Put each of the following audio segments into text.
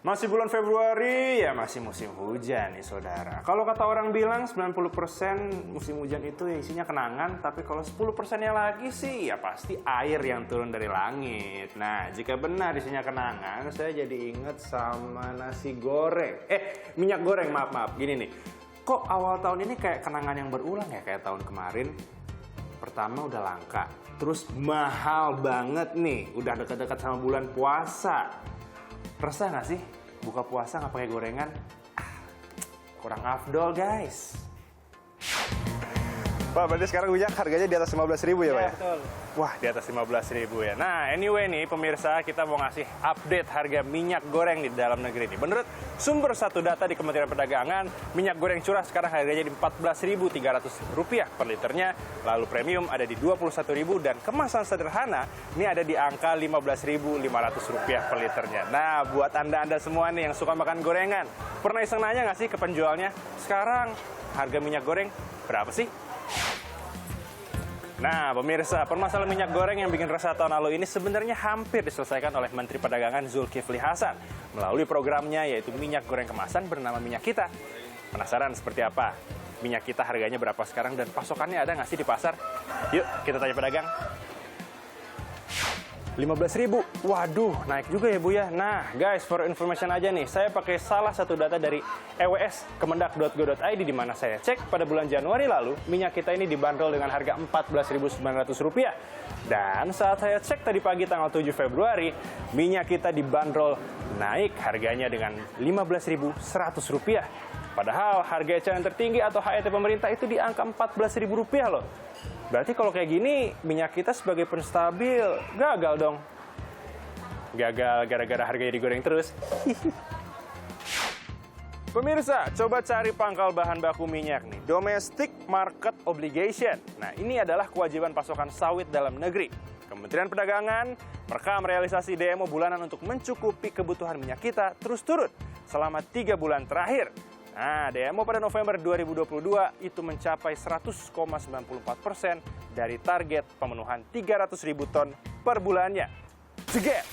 Masih bulan Februari, ya masih musim hujan nih saudara. Kalau kata orang bilang 90% musim hujan itu ya isinya kenangan, tapi kalau 10%-nya lagi sih ya pasti air yang turun dari langit. Nah, jika benar isinya kenangan, saya jadi inget sama nasi goreng. Minyak goreng, maaf. Gini nih, kok awal tahun ini kayak kenangan yang berulang ya kayak tahun kemarin? Pertama udah langka, terus mahal banget nih, udah dekat-dekat sama bulan puasa. Resah nggak sih buka puasa nggak pakai gorengan? Kurang afdol guys. Pak, berarti sekarang minyak harganya di atas 15.000 ya Pak ya? Betul. Wah, di atas 15.000 ya. Nah, anyway nih pemirsa, kita mau ngasih update harga minyak goreng di dalam negeri ini. Menurut sumber satu data di Kementerian Perdagangan, minyak goreng curah sekarang harganya di Rp14.300 per liternya, lalu premium ada di Rp21.000 dan kemasan sederhana ini ada di angka Rp15.500 per liternya. Nah, buat Anda semua nih yang suka makan gorengan, pernah iseng nanya nggak sih ke penjualnya, sekarang harga minyak goreng berapa sih? Nah, pemirsa, permasalahan minyak goreng yang bikin resah tahun lalu ini sebenarnya hampir diselesaikan oleh Menteri Perdagangan Zulkifli Hasan melalui programnya yaitu minyak goreng kemasan bernama Minyak Kita. Penasaran seperti apa? Minyak kita harganya berapa sekarang dan pasokannya ada nggak sih di pasar? Yuk, kita tanya pedagang. 15.000, waduh naik juga ya Bu ya. Nah guys, for information aja nih, saya pakai salah satu data dari EWS kemendak.go.id di mana saya cek pada bulan Januari lalu minyak kita ini dibanderol dengan harga Rp14.900. Dan saat saya cek tadi pagi tanggal 7 Februari, minyak kita dibanderol naik harganya dengan Rp15.100. Padahal harga eceran tertinggi atau HET pemerintah itu di angka Rp14.000 loh. Berarti kalau kayak gini, minyak kita sebagai penstabil gagal dong. Gagal gara-gara harganya digoreng terus. Pemirsa, coba cari pangkal bahan baku minyak nih. Domestic Market Obligation. Nah, ini adalah kewajiban pasokan sawit dalam negeri. Kementerian Perdagangan merekam realisasi DMO bulanan untuk mencukupi kebutuhan minyak kita terus turun selama 3 bulan terakhir. Nah, DMO pada November 2022 itu mencapai 100,94% dari target pemenuhan 300.000 ton per bulannya. Jeget!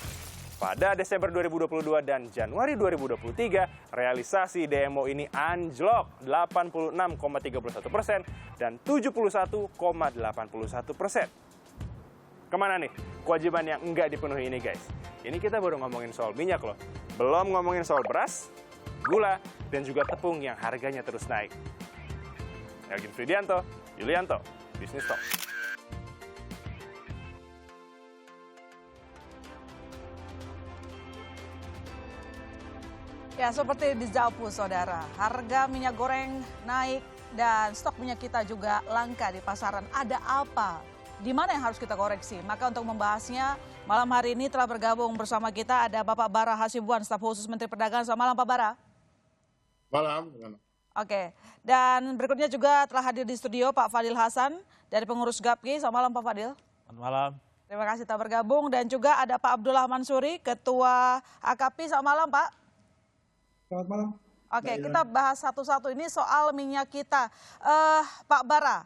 Pada Desember 2022 dan Januari 2023, realisasi DMO ini anjlok 86,31% dan 71,81%. Kemana nih kewajiban yang enggak dipenuhi ini guys? Ini kita baru ngomongin soal minyak loh. Belum ngomongin soal beras, gula, dan juga tepung yang harganya terus naik. Elgin Fridianto, Yulianto, Business Talk. Ya, seperti di Japu, saudara. Harga minyak goreng naik dan stok minyak kita juga langka di pasaran. Ada apa? Di mana yang harus kita koreksi? Maka untuk membahasnya, malam hari ini telah bergabung bersama kita ada Bapak Bara Hasibuan, staf khusus Menteri Perdagangan. Selamat malam, Pak Bara. Malam. Oke, dan berikutnya juga telah hadir di studio Pak Fadil Hasan dari pengurus GAPKI. Selamat malam Pak Fadil. Selamat malam. Terima kasih telah bergabung dan juga ada Pak Abdullah Mansuri, Ketua AKAPI. Selamat malam Pak. Selamat malam. Oke, kita bahas satu-satu ini soal minyak kita. Pak Bara,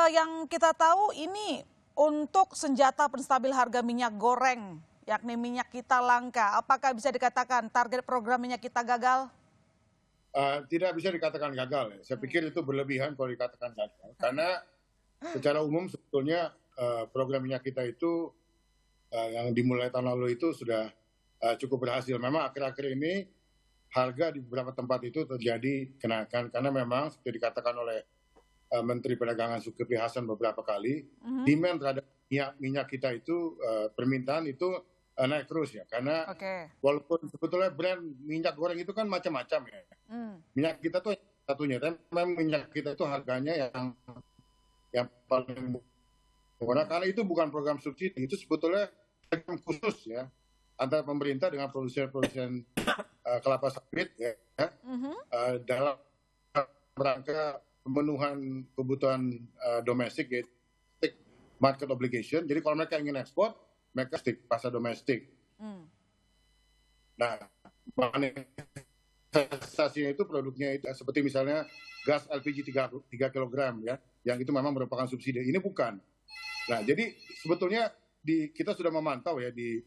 yang kita tahu ini untuk senjata penstabil harga minyak goreng, yakni minyak kita langka. Apakah bisa dikatakan target program minyak kita gagal? Tidak bisa dikatakan gagal. Ya. Saya pikir itu berlebihan kalau dikatakan gagal. Karena secara umum sebetulnya program minyak kita itu yang dimulai tahun lalu itu sudah cukup berhasil. Memang akhir-akhir ini harga di beberapa tempat itu terjadi kenaikan. Karena memang seperti dikatakan oleh Menteri Perdagangan Zulkifli Hasan beberapa kali, demand terhadap minyak kita itu, permintaan itu naik terus ya. Karena walaupun sebetulnya brand minyak goreng itu kan macam-macam ya. Minyak kita tuh satunya, tapi memang minyak kita itu harganya yang paling murah. Karena itu bukan program subsidi, itu sebetulnya program khusus ya antara pemerintah dengan produsen kelapa sawit ya, dalam rangka pemenuhan kebutuhan domestik yaitu market obligation. Jadi kalau mereka ingin ekspor, mereka stick pasar domestik. Nah, manifestasinya itu produknya itu, seperti misalnya gas LPG 3 kg ya, yang itu memang merupakan subsidi. Ini bukan. Nah, jadi sebetulnya kita sudah memantau ya, di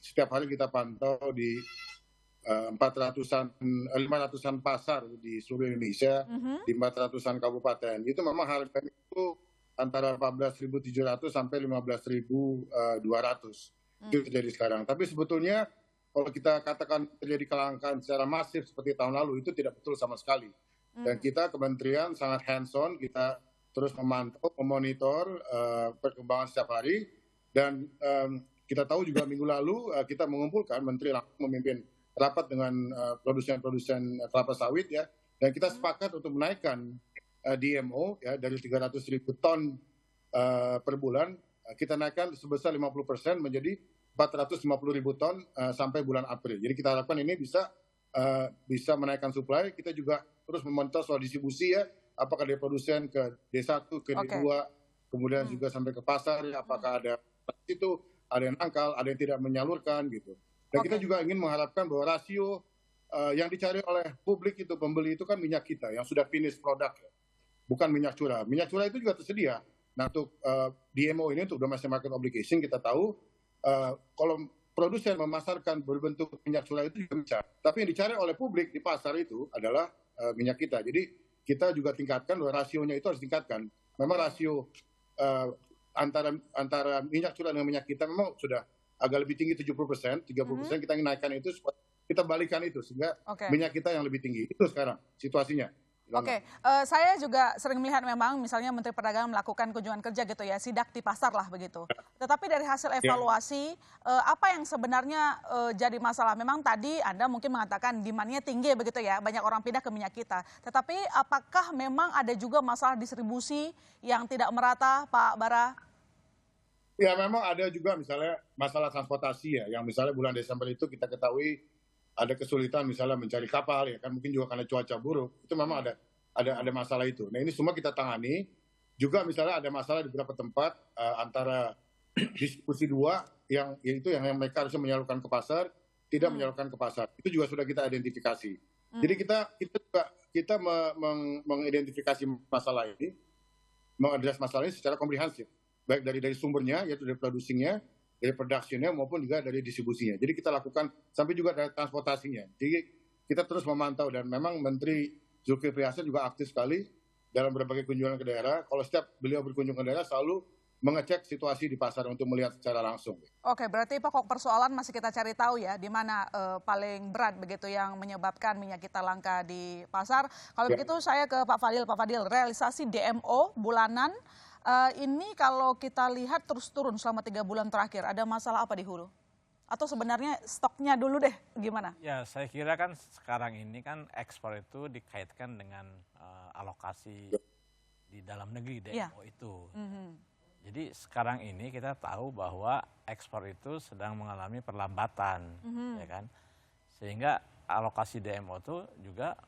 setiap hari kita pantau di 500-an pasar di seluruh Indonesia, di 400-an kabupaten. Itu memang harganya itu antara 14.700 sampai 15.200. Itu terjadi sekarang. Tapi sebetulnya kalau kita katakan terjadi kelangkaan secara masif seperti tahun lalu, itu tidak betul sama sekali. Dan kita kementerian sangat hands-on, kita terus memantau, memonitor perkembangan setiap hari. Dan kita tahu juga minggu lalu kita mengumpulkan, Menteri langsung memimpin rapat dengan produsen-produsen kelapa sawit ya, dan kita sepakat untuk menaikkan DMO ya dari 300.000 ton per bulan, kita naikkan sebesar 50% menjadi 450.000 ton sampai bulan April. Jadi kita harapkan ini bisa menaikkan supply. Kita juga terus memantau soal distribusi ya, apakah dari produsen ke D1 ke D2, kemudian juga sampai ke pasar ya, apakah ada itu ada yang nangkal, ada yang tidak menyalurkan gitu. Dan kita juga ingin mengharapkan bahwa rasio yang dicari oleh publik itu, pembeli itu kan minyak kita yang sudah finish product ya, bukan minyak curah. Minyak curah itu juga tersedia. Nah untuk DMO ini, untuk domestic market obligation, kita tahu kalau produsen memasarkan berbentuk minyak curah itu juga bisa. Tapi yang dicari oleh publik di pasar itu adalah minyak kita. Jadi kita juga tingkatkan bahwa rasionya itu harus tingkatkan. Memang rasio antara minyak curah dengan minyak kita memang sudah agak lebih tinggi 70%, 30%, kita ingin naikkan itu supaya kita balikan itu sehingga minyak kita yang lebih tinggi. Itu sekarang situasinya. Saya juga sering melihat memang misalnya Menteri Perdagangan melakukan kunjungan kerja gitu ya, sidak di pasar lah begitu. Tetapi dari hasil evaluasi, apa yang sebenarnya jadi masalah? Memang tadi Anda mungkin mengatakan demand-nya tinggi begitu ya, banyak orang pindah ke minyak kita. Tetapi apakah memang ada juga masalah distribusi yang tidak merata, Pak Bara? Ya memang ada juga misalnya masalah transportasi ya, yang misalnya bulan Desember itu kita ketahui ada kesulitan misalnya mencari kapal ya kan, mungkin juga karena cuaca buruk, itu memang ada masalah itu. Nah ini semua kita tangani. Juga misalnya ada masalah di beberapa tempat antara distribusi dua yang yaitu yang mereka harusnya menyalurkan ke pasar, tidak menyalurkan ke pasar. Itu juga sudah kita identifikasi. Jadi kita mengidentifikasi masalah ini, mengadres masalah ini secara komprehensif, baik dari sumbernya, yaitu dari produksinya, dari produksinya maupun juga dari distribusinya. Jadi kita lakukan sampai juga dari transportasinya. Jadi kita terus memantau, dan memang Menteri Zulkifli Hasan juga aktif sekali dalam berbagai kunjungan ke daerah. Kalau setiap beliau berkunjung ke daerah selalu mengecek situasi di pasar untuk melihat secara langsung. Oke, berarti pokok persoalan masih kita cari tahu ya, di mana paling berat begitu yang menyebabkan minyak kita langka di pasar. Kalau begitu saya ke Pak Fadil. Pak Fadil, realisasi DMO bulanan ini kalau kita lihat terus turun selama 3 bulan terakhir, ada masalah apa di hulu? Atau sebenarnya stoknya dulu deh, gimana? Ya, saya kira kan sekarang ini kan ekspor itu dikaitkan dengan alokasi di dalam negeri DMO itu. Jadi sekarang ini kita tahu bahwa ekspor itu sedang mengalami perlambatan, ya kan? Sehingga alokasi DMO itu juga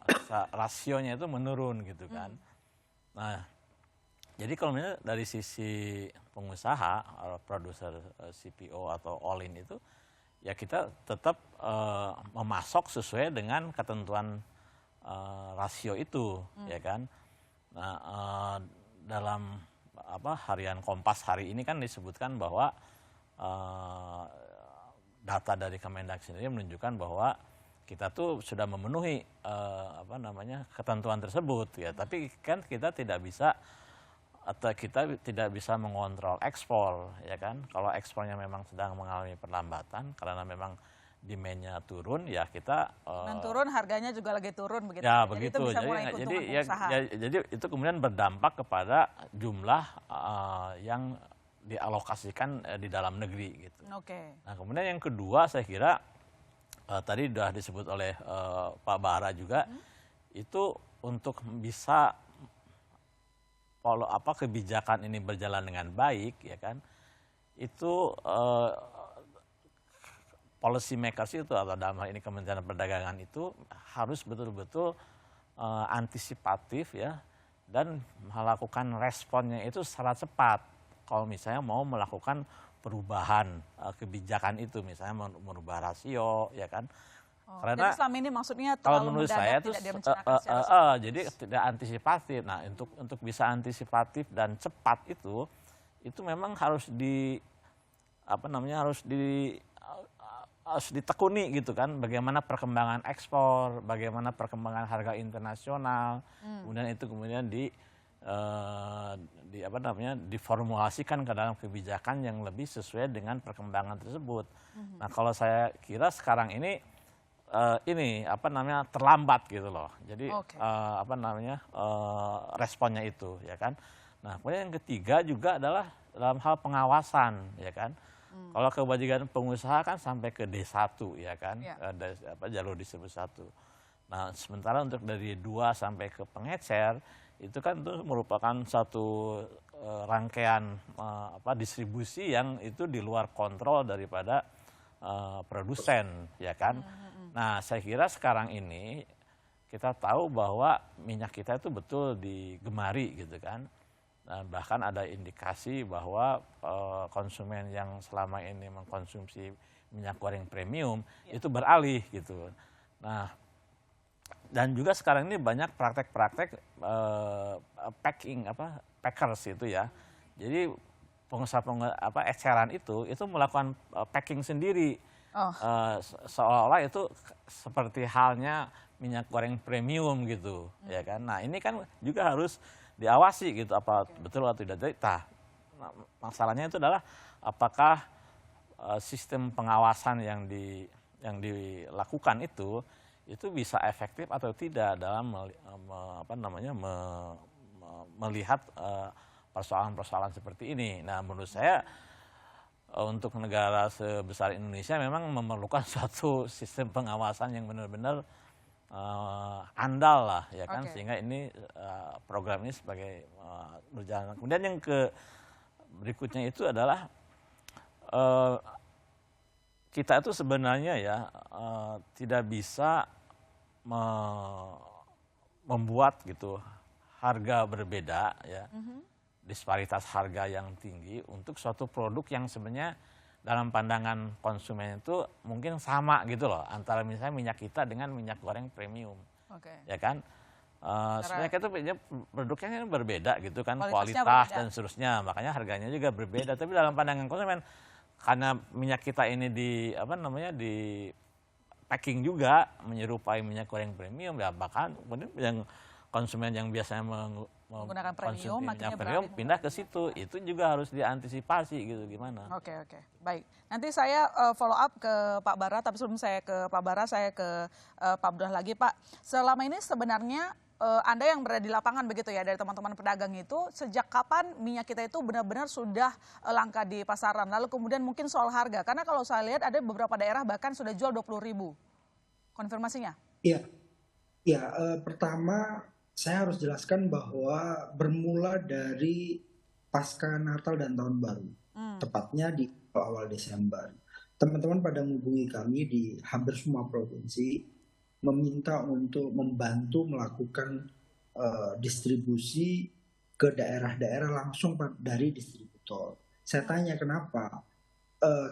rasionya itu menurun gitu kan. Nah, jadi kalau misalnya dari sisi pengusaha, produser CPO atau all-in itu, ya kita tetap memasok sesuai dengan ketentuan rasio itu, ya kan. Nah, dalam harian Kompas hari ini kan disebutkan bahwa data dari Kemendak sendiri menunjukkan bahwa kita tuh sudah memenuhi ketentuan tersebut, ya. Tapi kan kita tidak bisa mengontrol ekspor, ya kan. Kalau ekspornya memang sedang mengalami perlambatan karena memang demand-nya turun, ya kita dan turun harganya juga lagi turun begitu. Ya, jadi begitu. itu bisa mulai Jadi itu kemudian berdampak kepada jumlah yang dialokasikan di dalam negeri gitu. Nah, kemudian yang kedua saya kira tadi sudah disebut oleh Pak Bara juga, itu untuk bisa kebijakan ini berjalan dengan baik, ya kan, itu policy makers itu atau dalam hal ini Kementerian Perdagangan itu harus betul-betul antisipatif, ya, dan melakukan responnya itu secara cepat kalau misalnya mau melakukan perubahan kebijakan itu, misalnya merubah rasio, ya kan. Karena jadi selama ini maksudnya kalau menurut saya itu jadi tidak antisipatif. Nah, untuk bisa antisipatif dan cepat itu memang harus harus ditekuni gitu kan, bagaimana perkembangan ekspor, bagaimana perkembangan harga internasional, kemudian itu kemudian apa namanya, diformulasikan ke dalam kebijakan yang lebih sesuai dengan perkembangan tersebut. Nah kalau saya kira sekarang ini apa namanya, terlambat gitu loh. Jadi apa namanya, responnya itu ya kan. Nah kemudian yang ketiga juga adalah dalam hal pengawasan ya kan. Kalau kewajiban pengusaha kan sampai ke D1 ya kan, jalur disebut 1. Nah sementara untuk dari 2 sampai ke pengecer itu kan itu merupakan satu rangkaian distribusi yang itu di luar kontrol daripada produsen ya kan. Nah saya kira sekarang ini kita tahu bahwa minyak kita itu betul digemari gitu kan. Dan bahkan ada indikasi bahwa konsumen yang selama ini mengkonsumsi minyak goreng premium itu beralih gitu. Nah, dan juga sekarang ini banyak praktek-praktek packers itu ya. Jadi pengusaha eceran itu melakukan packing sendiri. Seolah-olah itu seperti halnya minyak goreng premium gitu, ya kan. Nah, ini kan juga harus diawasi gitu, apa betul atau tidak. Nah, masalahnya itu adalah apakah sistem pengawasan yang dilakukan itu bisa efektif atau tidak dalam melihat persoalan-persoalan seperti ini. Nah, menurut saya untuk negara sebesar Indonesia memang memerlukan suatu sistem pengawasan yang benar-benar andal lah ya kan, sehingga ini program ini sebagai berjalan. Kemudian yang berikutnya itu adalah kita itu sebenarnya ya tidak bisa membuat gitu harga berbeda ya, disparitas harga yang tinggi untuk suatu produk yang sebenarnya dalam pandangan konsumen itu mungkin sama gitu loh, antara misalnya minyak kita dengan minyak goreng premium, ya kan? Sebenarnya itu produknya berbeda gitu kan, kualitas dan seterusnya, makanya harganya juga berbeda. Tapi dalam pandangan konsumen, karena minyak kita ini di packing juga menyerupai minyak goreng premium, ya bahkan kemudian yang konsumen yang biasanya menggunakan premium, minyak premium pindah ke situ, itu juga harus diantisipasi gitu gimana. Oke, baik. Nanti saya follow up ke Pak Bara, tapi sebelum saya ke Pak Bara, saya ke Pak Abdullah lagi. Pak, selama ini sebenarnya Anda yang berada di lapangan begitu ya, dari teman-teman pedagang itu, sejak kapan minyak kita itu benar-benar sudah langka di pasaran? Lalu kemudian mungkin soal harga, karena kalau saya lihat ada beberapa daerah bahkan sudah jual 20.000. Konfirmasinya? Iya, pertama saya harus jelaskan bahwa bermula dari pasca Natal dan Tahun Baru, tepatnya di awal Desember. Teman-teman pada menghubungi kami di hampir semua provinsi, meminta untuk membantu melakukan distribusi ke daerah-daerah langsung dari distributor. Saya tanya kenapa?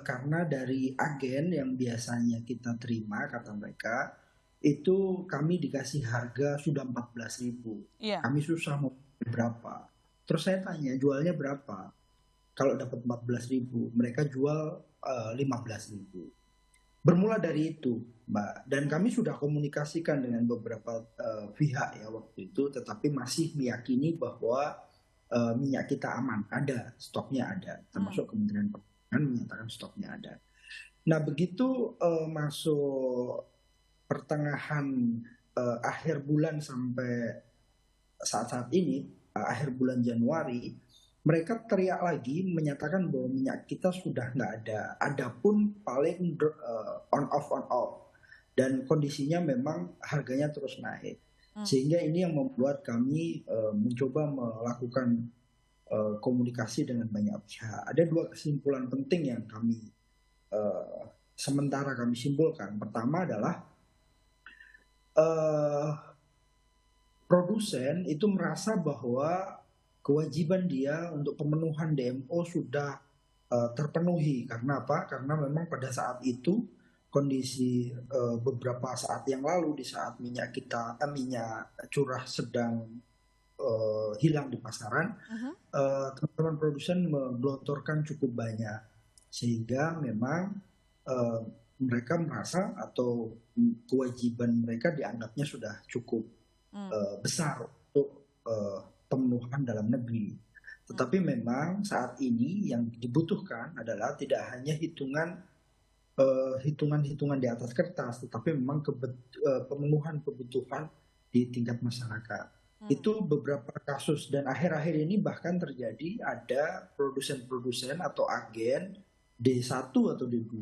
Karena dari agen yang biasanya kita terima, kata mereka, itu kami dikasih harga sudah 14.000. Kami susah mau berapa. Terus saya tanya jualnya berapa? Kalau dapat 14.000, mereka jual 15.000. Bermula dari itu, Mbak. Dan kami sudah komunikasikan dengan beberapa pihak ya waktu itu, tetapi masih meyakini bahwa minyak kita aman, ada, stoknya ada. Termasuk Kementerian Perdagangan menyatakan stoknya ada. Nah begitu masuk pertengahan akhir bulan sampai saat-saat ini, akhir bulan Januari, mereka teriak lagi menyatakan bahwa minyak kita sudah nggak ada. Adapun paling on off. Dan kondisinya memang harganya terus naik. Sehingga ini yang membuat kami mencoba melakukan komunikasi dengan banyak pihak. Ada 2 kesimpulan penting yang kami sementara kami simpulkan. Pertama adalah produsen itu merasa bahwa kewajiban dia untuk pemenuhan DMO sudah terpenuhi. Karena apa? Karena memang pada saat itu kondisi beberapa saat yang lalu, di saat minyak curah sedang hilang di pasaran, teman-teman produsen menggelontorkan cukup banyak, sehingga memang mereka merasa atau kewajiban mereka dianggapnya sudah cukup besar untuk pemenuhan dalam negeri. Tetapi memang saat ini yang dibutuhkan adalah tidak hanya hitungan-hitungan di atas kertas, tetapi memang pemenuhan kebutuhan di tingkat masyarakat. Itu beberapa kasus, dan akhir-akhir ini bahkan terjadi ada produsen-produsen atau agen D1 atau D2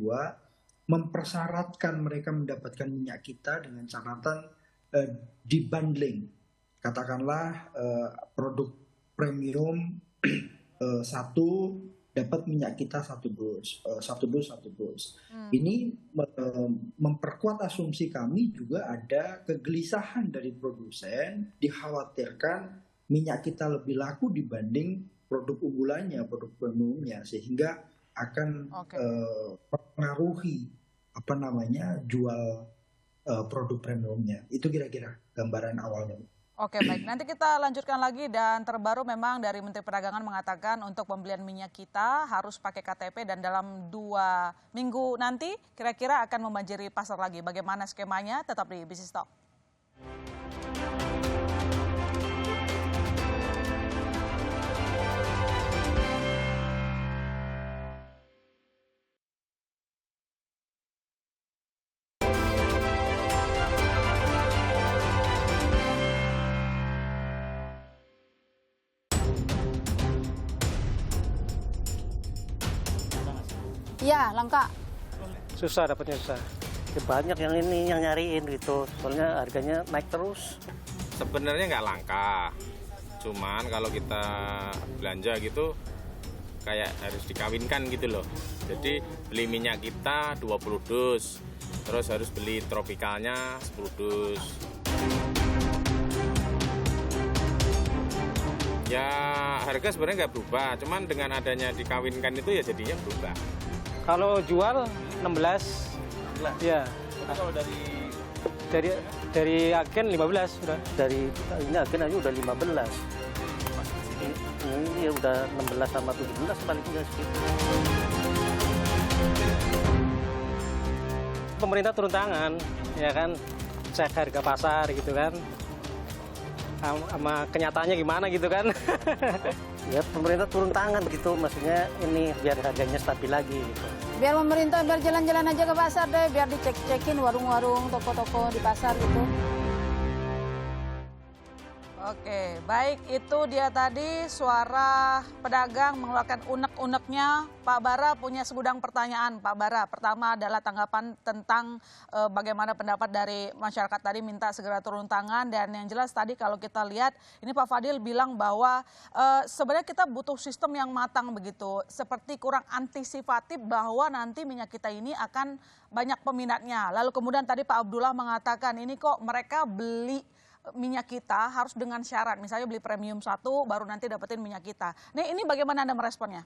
mempersyaratkan mereka mendapatkan minyak kita dengan catatan dibundling. Katakanlah produk premium satu dapat minyak kita satu dus. Ini memperkuat asumsi kami juga ada kegelisahan dari produsen, dikhawatirkan minyak kita lebih laku dibanding produk unggulannya, produk premiumnya, sehingga akan mempengaruhi jual produk premiumnya. Itu kira-kira gambaran awalnya. Oke, baik. Nanti kita lanjutkan lagi, dan terbaru memang dari Menteri Perdagangan mengatakan untuk pembelian minyak kita harus pakai KTP dan dalam 2 minggu nanti kira-kira akan membanjiri pasar lagi. Bagaimana skemanya? Tetap di Business Talk. Iya, langka. Susah dapatnya, susah. Ya, banyak yang ini yang nyariin gitu, soalnya harganya naik terus. Sebenarnya nggak langka, cuman kalau kita belanja gitu kayak harus dikawinkan gitu loh. Jadi beli minyak kita 20 dus, terus harus beli tropikalnya 10 dus. Ya harga sebenarnya nggak berubah, cuman dengan adanya dikawinkan itu ya jadinya berubah. Kalau jual 16, ya. Kalau dari agen 15 sudah. Dari ini agen aja udah 15. Ini ya udah 16 sama 17 paling enggak sih. Pemerintah turun tangan, ya kan, cek harga pasar gitu kan. Sama kenyataannya gimana gitu kan. Ya pemerintah turun tangan gitu, maksudnya ini biar harganya stabil lagi gitu. Biar pemerintah biar jalan-jalan aja ke pasar deh, biar dicek-cekin warung-warung, toko-toko di pasar gitu. Oke, baik, itu dia tadi suara pedagang mengeluarkan unek-uneknya. Pak Bara punya segudang pertanyaan. Pak Bara, pertama adalah tanggapan tentang bagaimana pendapat dari masyarakat tadi minta segera turun tangan. Dan yang jelas tadi kalau kita lihat, ini Pak Fadil bilang bahwa sebenarnya kita butuh sistem yang matang begitu. Seperti kurang antisipatif bahwa nanti minyak kita ini akan banyak peminatnya. Lalu kemudian tadi Pak Abdullah mengatakan ini kok mereka beli minyak kita harus dengan syarat, misalnya beli premium 1 baru nanti dapetin minyak kita. Ini bagaimana Anda meresponnya?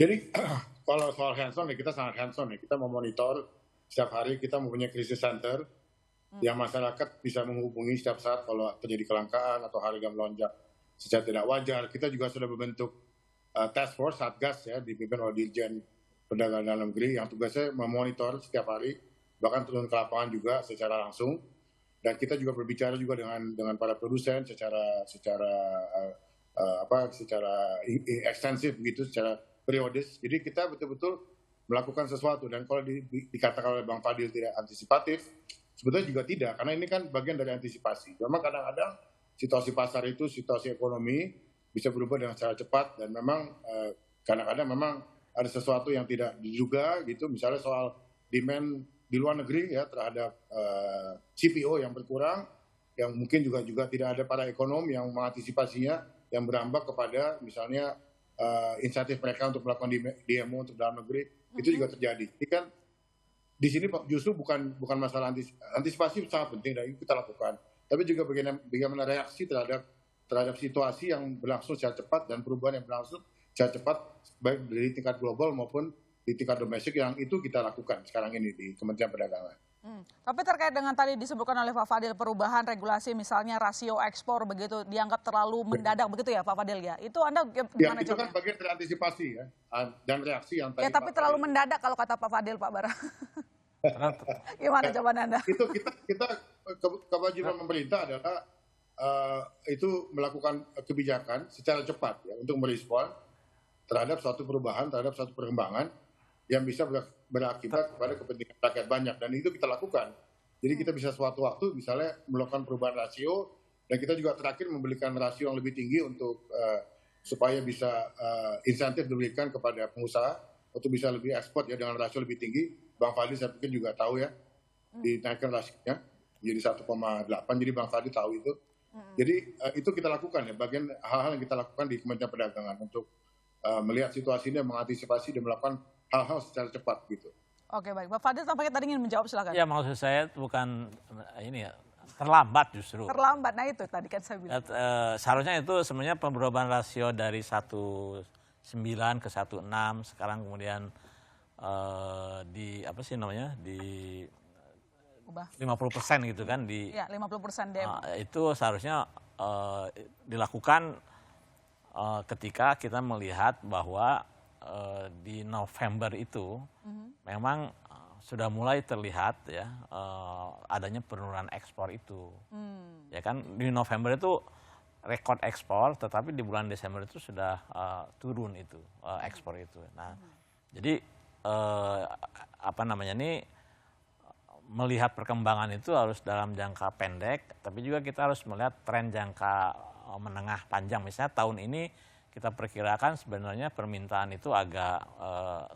Jadi kalau soal hands-on ya kita sangat hands-on ya. Kita memonitor setiap hari, kita mempunyai crisis center yang masyarakat bisa menghubungi setiap saat kalau terjadi kelangkaan atau harga melonjak secara tidak wajar. Kita juga sudah membentuk task force Satgas ya, dipimpin oleh Dirjen Perdagangan Dalam Negeri yang tugasnya memonitor setiap hari, bahkan turun ke lapangan juga secara langsung. Dan kita juga berbicara juga dengan para produsen secara ekstensif begitu, secara periodis. Jadi kita betul-betul melakukan sesuatu. Dan kalau dikatakan oleh Bang Fadil tidak antisipatif, sebetulnya juga tidak, karena ini kan bagian dari antisipasi. Memang kadang-kadang situasi pasar itu, situasi ekonomi bisa berubah dengan secara cepat, dan memang kadang-kadang memang ada sesuatu yang tidak diduga gitu, misalnya soal demand di luar negeri ya terhadap CPO yang berkurang, yang mungkin juga tidak ada para ekonom yang mengantisipasinya, yang berambak kepada misalnya insentif mereka untuk melakukan DMO untuk dalam negeri, itu juga terjadi. Jadi kan di sini justru bukan masalah antisipasi sangat penting dan itu kita lakukan, tapi juga bagaimana reaksi terhadap situasi yang berlangsung secara cepat dan perubahan yang berlangsung secara cepat baik dari tingkat global maupun di tingkat domestik, yang itu kita lakukan sekarang ini di Kementerian Perdagangan. Tapi terkait dengan tadi disebutkan oleh Pak Fadil perubahan regulasi misalnya rasio ekspor begitu dianggap terlalu mendadak begitu ya Pak Fadil ya. Itu Anda Ya, gimana itu jawabnya? kan bagian dari antisipasi ya, dan reaksi yang tadi. Ya tapi Pak terlalu Fadil. mendadak kalau kata Pak Fadil Pak Bara. Gimana jawaban Anda? Itu kita kewajiban pemerintah adalah itu melakukan kebijakan secara cepat ya untuk merespon terhadap suatu perubahan, terhadap suatu perkembangan yang bisa berakibat kepada kepentingan rakyat banyak, dan itu kita lakukan. Jadi kita bisa suatu waktu misalnya melakukan perubahan rasio, dan kita juga terakhir memberikan rasio yang lebih tinggi untuk supaya bisa insentif diberikan kepada pengusaha untuk bisa lebih ekspor ya dengan rasio lebih tinggi. Bang Fadli saya pikir juga tahu ya, dinaikkan rasionya menjadi 1,8, jadi Bang Fadli tahu itu. Jadi itu kita lakukan ya, bagian hal-hal yang kita lakukan di Kementerian Perdagangan untuk melihat situasi ini, mengantisipasi dan melakukan hal-hal secara cepat gitu. Oke baik, Pak Fadil tampaknya tadi ingin menjawab silakan. Ya maksud saya bukan ini ya, terlambat justru. Terlambat, nah itu tadi kan saya bilang. Seharusnya itu sebenarnya perubahan rasio dari 19 ke 16, sekarang kemudian di apa sih namanya, di Ubah. 50% gitu kan, di Ya 50% DMO. itu seharusnya dilakukan ketika kita melihat bahwa di November itu memang sudah mulai terlihat ya adanya penurunan ekspor itu. Ya kan di November itu rekor ekspor, tetapi di bulan Desember itu sudah turun itu ekspor itu. Nah, jadi apa namanya ini melihat perkembangan itu harus dalam jangka pendek, tapi juga kita harus melihat tren jangka menengah panjang. Misalnya tahun ini kita perkirakan sebenarnya permintaan itu agak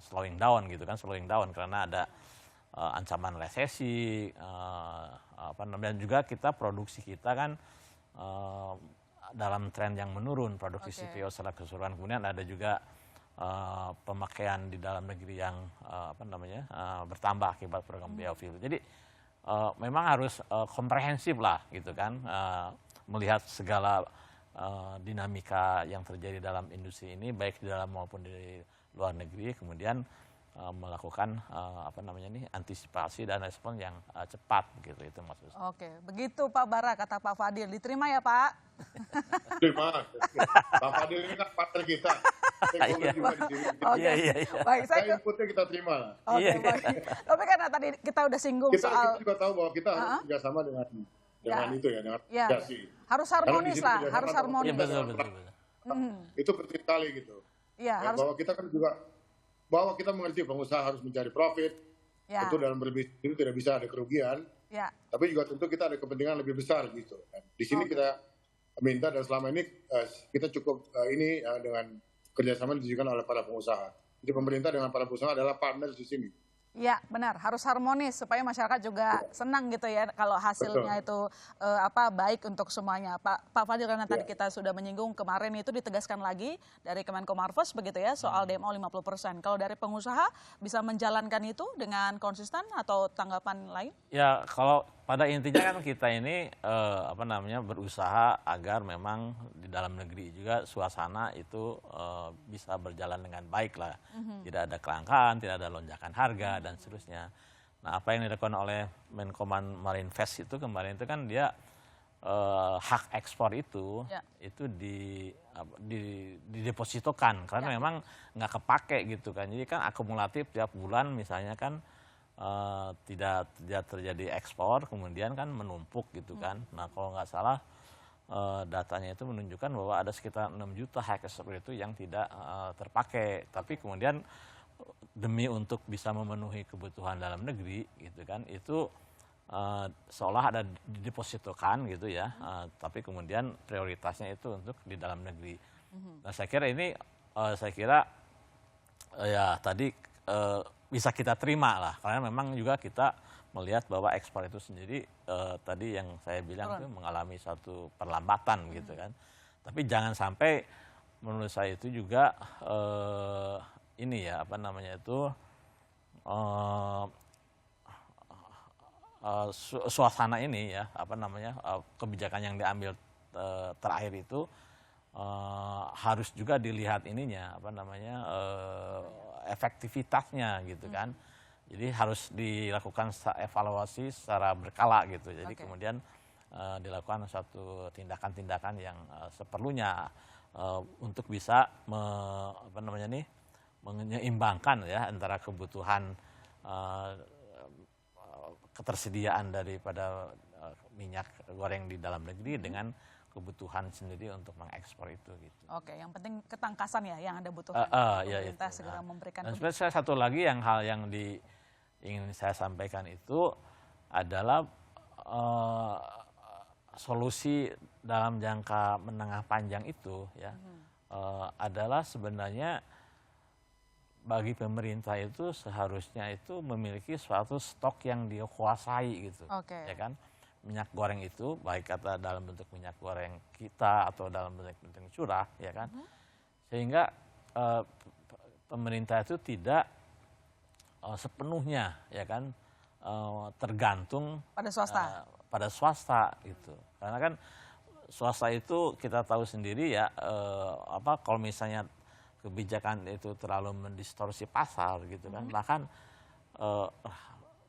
slowing down gitu kan, slowing down karena ada ancaman resesi, apa namanya, dan juga kita produksi kita kan dalam tren yang menurun, produksi CPO secara keseluruhan. Kemudian ada juga pemakaian di dalam negeri yang apa namanya bertambah akibat program biofuel. Jadi memang harus komprehensif lah gitu kan, melihat segala dinamika yang terjadi dalam industri ini baik di dalam maupun di luar negeri, kemudian melakukan apa namanya nih antisipasi dan respon yang cepat gitu, itu maksudnya. Oke, begitu Pak Bara kata Pak Fadil, diterima ya Pak? Terima. Bang Fadil ini kan partner kita. Stakeholder juga di sini. Oke. Iya. Baik, Saya inputnya kita terima lah. Oke, Iya. baik. Tapi karena tadi kita udah singgung Kita soal juga tahu bahwa kita harus kerjasama dengan itu ya, dengan mitigasi. harus harmonis Karena di sini lah, kerjasama harus sama harmonis. Iya betul. Itu penting sekali gitu. Iya, Ya, harus. bahwa kita kan juga bahwa kita mengerti pengusaha harus mencari profit. Ya, Tentu dalam berbisnis itu tidak bisa ada kerugian, ya. tapi juga tentu kita ada kepentingan lebih besar gitu. Di sini kita minta, dan selama ini kita cukup ini dengan kerjasama ditunjukkan oleh para pengusaha. Jadi pemerintah dengan para pengusaha adalah partner di sini. Ya, benar, harus harmonis supaya masyarakat juga senang gitu ya kalau hasilnya itu baik untuk semuanya. Pak Fadil, karena tadi kita sudah menyinggung kemarin itu ditegaskan lagi dari Kemenko Marves begitu ya soal DMO 50%. Kalau dari pengusaha bisa menjalankan itu dengan konsisten atau tanggapan lain? Ya kalau pada intinya kan kita ini apa namanya berusaha agar memang di dalam negeri juga suasana itu bisa berjalan dengan baik lah. Tidak ada kelangkaan, tidak ada lonjakan harga dan seterusnya. Nah apa yang dilakukan oleh Menkoman Marinvest itu kemarin itu kan dia hak ekspor itu didepositokan karena memang nggak kepake gitu kan. Jadi kan akumulatif tiap bulan misalnya kan tidak terjadi ekspor, kemudian kan menumpuk gitu kan. Nah kalau nggak salah datanya itu menunjukkan bahwa ada sekitar 6 juta hak ekspor itu yang tidak terpakai. Tapi kemudian demi untuk bisa memenuhi kebutuhan dalam negeri gitu kan, itu seolah ada didepositokan gitu ya. Tapi kemudian prioritasnya itu untuk di dalam negeri. Nah saya kira ini ya tadi bisa kita terima lah, karena memang juga kita melihat bahwa ekspor itu sendiri tadi yang saya bilang itu mengalami satu perlambatan gitu kan. Tapi jangan sampai menurut saya itu juga ini ya apa namanya itu suasana ini ya apa namanya kebijakan yang diambil terakhir itu harus juga dilihat ininya apa namanya efektivitasnya gitu kan. Jadi harus dilakukan evaluasi secara berkala gitu. Jadi kemudian dilakukan suatu tindakan-tindakan yang seperlunya untuk bisa menyeimbangkan ya antara kebutuhan ketersediaan daripada minyak goreng di dalam negeri dengan kebutuhan sendiri untuk mengekspor itu gitu. Oke, yang penting ketangkasan ya yang Anda butuhkan. Ya pemerintah itu. segera memberikan. Dan sebenarnya satu lagi hal yang ingin saya sampaikan itu adalah solusi dalam jangka menengah panjang itu ya adalah sebenarnya bagi pemerintah itu seharusnya itu memiliki suatu stok yang dia kuasai gitu, ya kan? Minyak goreng itu baik kata dalam bentuk minyak goreng kita atau dalam bentuk curah, ya kan? Sehingga pemerintah itu tidak sepenuhnya, ya kan, tergantung pada swasta gitu. Karena kan swasta itu kita tahu sendiri ya, kalau misalnya kebijakan itu terlalu mendistorsi pasar gitu kan, bahkan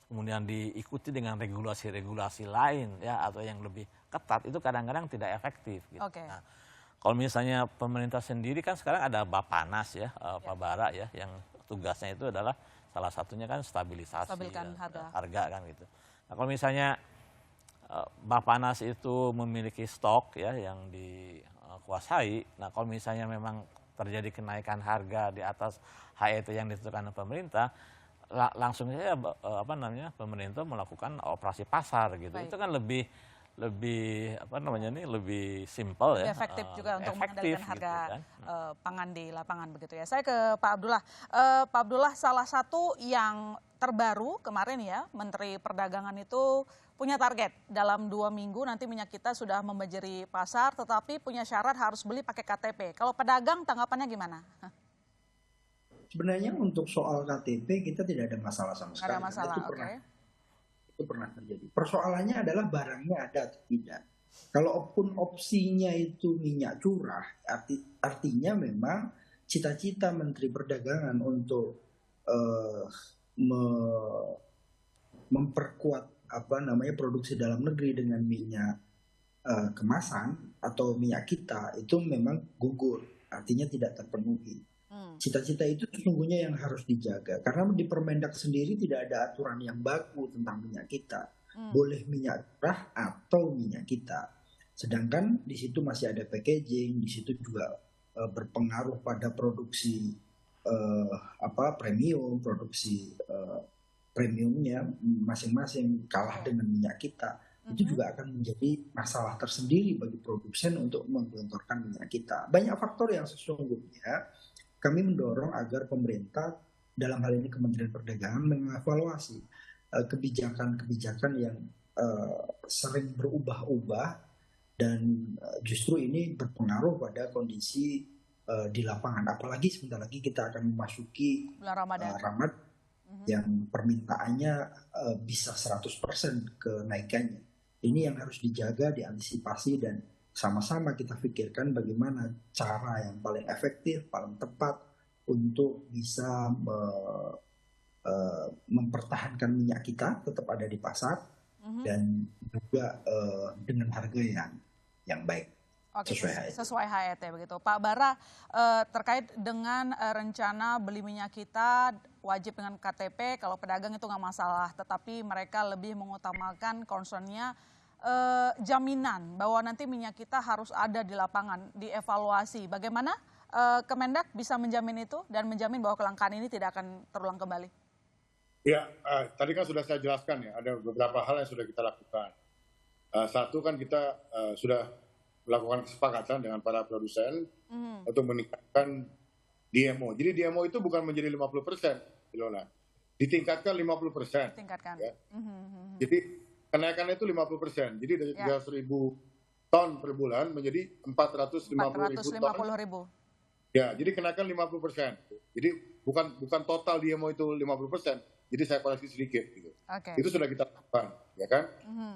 kemudian diikuti dengan regulasi-regulasi lain ya atau yang lebih ketat itu kadang-kadang tidak efektif gitu. Nah, kalau misalnya pemerintah sendiri kan sekarang ada Bappenas ya, Pak Bara ya, yang tugasnya itu adalah salah satunya kan stabilisasi harga kan gitu. Nah, kalau misalnya Bappenas itu memiliki stok ya yang dikuasai, nah kalau misalnya memang terjadi kenaikan harga di atas HET yang ditentukan oleh pemerintah, langsung saja pemerintah melakukan operasi pasar gitu. Itu kan lebih lebih simpel ya. Efektif juga untuk mengendalikan harga gitu, kan? Pangan di lapangan begitu ya. Saya ke Pak Abdullah. Pak Abdullah, salah satu yang terbaru kemarin ya, Menteri Perdagangan itu punya target dalam 2 minggu nanti minyak kita sudah membajiri pasar, tetapi punya syarat harus beli pakai KTP. Kalau pedagang tanggapannya gimana? Sebenarnya untuk soal KTP kita tidak ada masalah sama sekali. Ada masalah, itu pernah terjadi. Persoalannya adalah barangnya ada atau tidak. Kalaupun opsinya itu minyak curah, artinya memang cita-cita Menteri Perdagangan untuk memperkuat produksi dalam negeri dengan minyak kemasan atau minyak kita itu memang gugur, artinya tidak terpenuhi. Cita-cita itu sesungguhnya yang harus dijaga karena di Permendak sendiri tidak ada aturan yang baku tentang minyak kita, boleh minyak curah atau minyak kita. Sedangkan di situ masih ada packaging, di situ juga berpengaruh pada produksi premium, produksi premiumnya masing-masing kalah dengan minyak kita. Itu juga akan menjadi masalah tersendiri bagi produsen untuk menggelontorkan minyak kita. Banyak faktor yang sesungguhnya kami mendorong agar pemerintah, dalam hal ini Kementerian Perdagangan, mengevaluasi kebijakan-kebijakan yang sering berubah-ubah dan justru ini berpengaruh pada kondisi di lapangan. Apalagi sebentar lagi kita akan memasuki Ramadan yang permintaannya bisa 100% kenaikannya. Ini yang harus dijaga, diantisipasi, dan sama-sama kita pikirkan bagaimana cara yang paling efektif, paling tepat untuk bisa mempertahankan minyak kita tetap ada di pasar dan juga dengan harga yang baik. Oke, sesuai HET begitu. Pak Bara, terkait dengan rencana beli minyak kita wajib dengan KTP, kalau pedagang itu nggak masalah, tetapi mereka lebih mengutamakan concernnya jaminan bahwa nanti minyak kita harus ada di lapangan, dievaluasi. Bagaimana Kemendak bisa menjamin itu dan menjamin bahwa kelangkaan ini tidak akan terulang kembali? Ya, tadi kan sudah saya jelaskan ya, ada beberapa hal yang sudah kita lakukan. Satu kan kita sudah melakukan kesepakatan dengan para produsen untuk meningkatkan DMO. Jadi DMO itu bukan menjadi 50%, Ilona. Ditingkatkan 50%. Ditingkatkan. Ya. Jadi kenaikannya itu 50%. Jadi dari 300.000 ton per bulan menjadi 450.000 ton. Ya, jadi kenaikan 50%. Jadi bukan total DMO itu 50%. Jadi saya koreksi sedikit gitu. Itu sudah kita lakukan, ya kan?